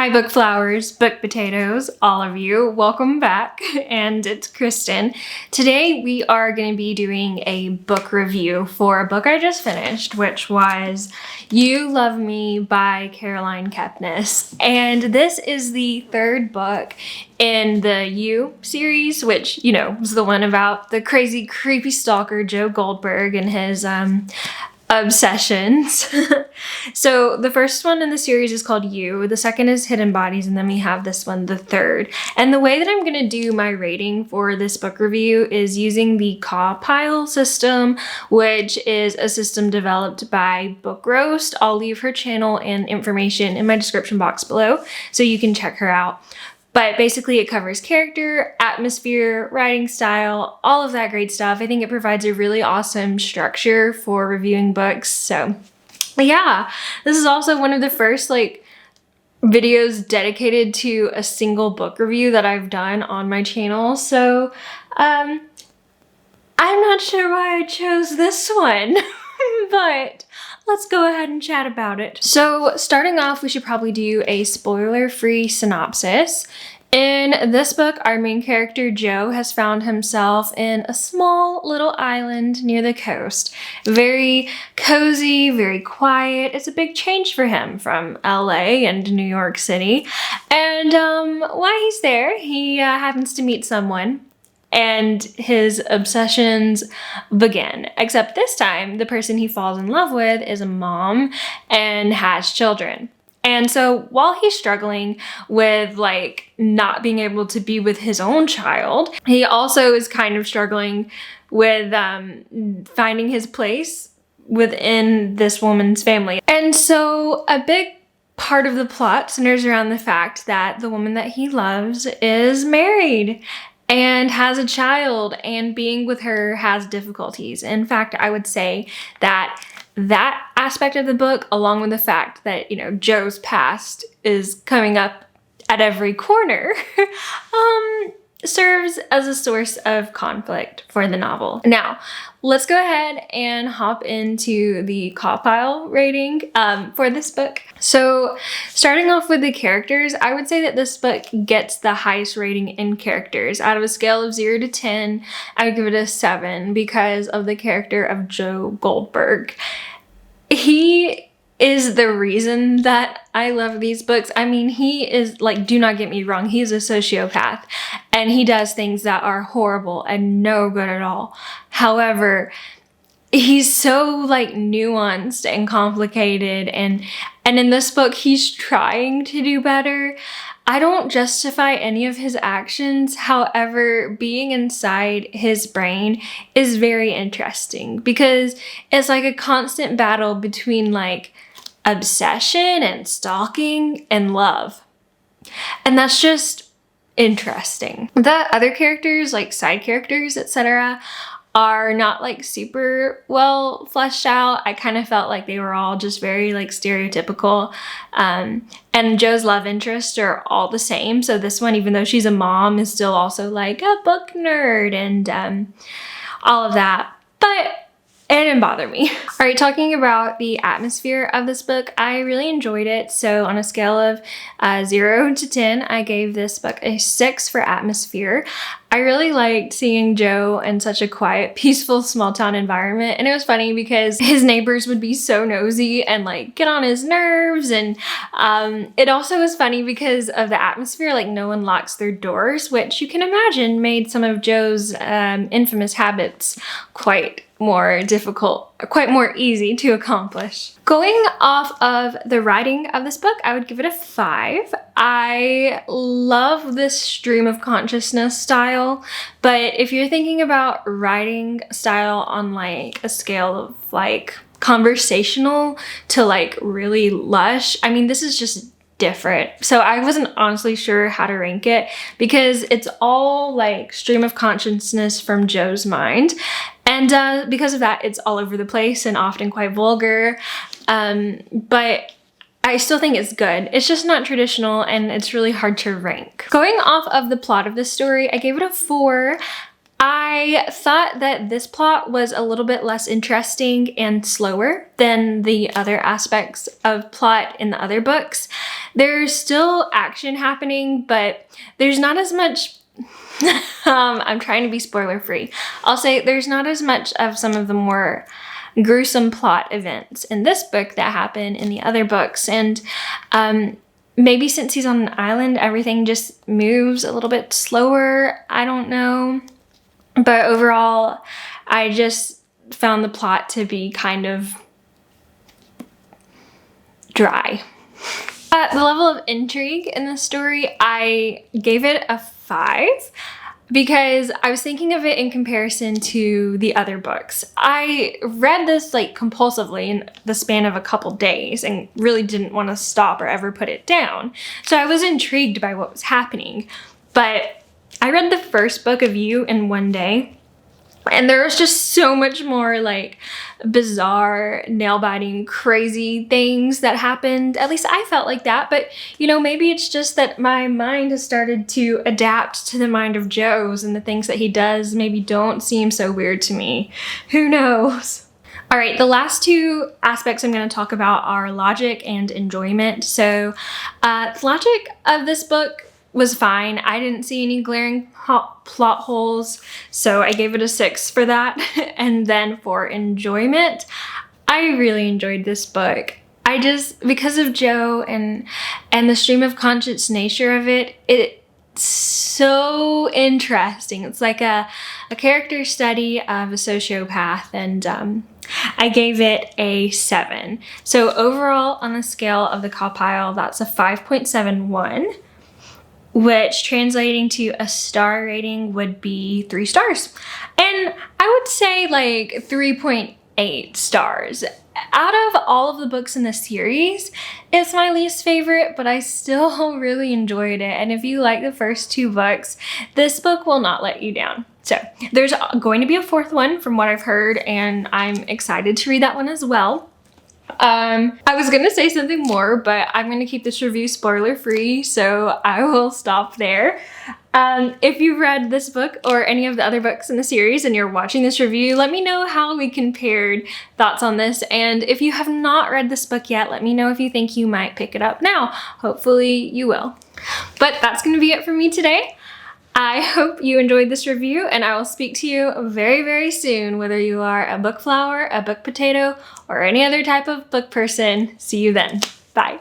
Hi bookflowers, book potatoes, all of you, welcome back, and it's Kristen. Today we are going to be doing a book review for a book I just finished, which was You Love Me by Caroline Kepnes. And this is the third book in the You series, which, you know, was the one about the crazy, creepy stalker Joe Goldberg and his obsessions. So the first one in the series is called You, the second is Hidden Bodies, and then we have this one, the third. And the way that I'm going to do my rating for this book review is using the CAWPILE system, which is a system developed by Book Roast. I'll leave her channel and information in my description box below so you can check her out. But basically it covers character, atmosphere, writing style, all of that great stuff. I think it provides a really awesome structure for reviewing books. So yeah, this is also one of the first videos dedicated to a single book review that I've done on my channel. So I'm not sure why I chose this one, but let's go ahead and chat about it. So starting off, we should probably do a spoiler-free synopsis. In this book, our main character, Joe, has found himself in a small little island near the coast. Very cozy, very quiet. It's a big change for him from LA and New York City. And while he's there, he happens to meet someone, and his obsessions begin. Except this time, the person he falls in love with is a mom and has children. And so while he's struggling with not being able to be with his own child, he also is kind of struggling with finding his place within this woman's family. And so a big part of the plot centers around the fact that the woman that he loves is married and has a child, and being with her has difficulties. In fact, I would say that aspect of the book, along with the fact that, you know, Joe's past is coming up at every corner, serves as a source of conflict for the novel. Now, let's go ahead and hop into the CAWPILE rating for this book. So starting off with the characters, I would say that this book gets the highest rating in characters. Out of a scale of 0 to 10, I would give it a 7 because of the character of Joe Goldberg. He is the reason that I love these books. I mean, he is, do not get me wrong, he's a sociopath and he does things that are horrible and no good at all. However, he's so nuanced and complicated, and in this book he's trying to do better. I don't justify any of his actions. However, being inside his brain is very interesting because it's like a constant battle between obsession and stalking and love. And that's just interesting. The other characters, side characters, etc., are not super well fleshed out. I kind of felt like they were all just very stereotypical. And Joe's love interests are all the same. So this one, even though she's a mom, is still also a book nerd and all of that. But it didn't bother me. All right, talking about the atmosphere of this book, I really enjoyed it. So on a scale of 0 to 10, I gave this book a 6 for atmosphere. I really liked seeing Joe in such a quiet, peaceful, small town environment. And it was funny because his neighbors would be so nosy and get on his nerves. And it also was funny because of the atmosphere, no one locks their doors, which you can imagine made some of Joe's infamous habits quite more difficult, quite more easy to accomplish. Going off of the writing of this book, I would give it a 5. I love this stream of consciousness style, but if you're thinking about writing style on a scale of conversational to really lush, I mean, this is just different. So I wasn't honestly sure how to rank it because it's all stream of consciousness from Joe's mind. And because of that, it's all over the place and often quite vulgar. But I still think it's good. It's just not traditional and it's really hard to rank. Going off of the plot of this story, I gave it a 4. I thought that this plot was a little bit less interesting and slower than the other aspects of plot in the other books. There's still action happening, but there's not as much I'm trying to be spoiler free. I'll say there's not as much of some of the more gruesome plot events in this book that happen in the other books. And maybe since he's on an island, everything just moves a little bit slower. I don't know. But overall, I just found the plot to be kind of dry. The level of intrigue in the story, I gave it a 5 because I was thinking of it in comparison to the other books. I read this like compulsively in the span of a couple days and really didn't want to stop or ever put it down. So I was intrigued by what was happening. But I read the first book of You in one day, and there was just so much more like bizarre, nail-biting, crazy things that happened. At least I felt like that, but you know, maybe it's just that my mind has started to adapt to the mind of Joe's, and the things that he does maybe don't seem so weird to me. Who knows? All right, the last two aspects I'm going to talk about are logic and enjoyment. So the logic of this book was fine. I didn't see any glaring plot holes, so I gave it a 6 for that. And then for enjoyment, I really enjoyed this book. I just, because of Joe and the stream of conscious nature of it, it's so interesting. It's like a character study of a sociopath, and I gave it a 7. So overall on the scale of the CAWPILE, that's a 5.71. which translating to a star rating would be 3 stars. And I would say like 3.8 stars. Out of all of the books in the series, it's my least favorite, but I still really enjoyed it. And if you like the first 2 books, this book will not let you down. So there's going to be a 4th one from what I've heard, and I'm excited to read that one as well. I was gonna say something more, but I'm gonna keep this review spoiler free, so I will stop there. If you read this book or any of the other books in the series and you're watching this review, let me know how we compared thoughts on this. And if you have not read this book yet, let me know if you think you might pick it up now. Hopefully you will. But that's gonna be it for me today. I hope you enjoyed this review, and I will speak to you very, very soon, whether you are a book flower, a book potato, or any other type of book person. See you then. Bye.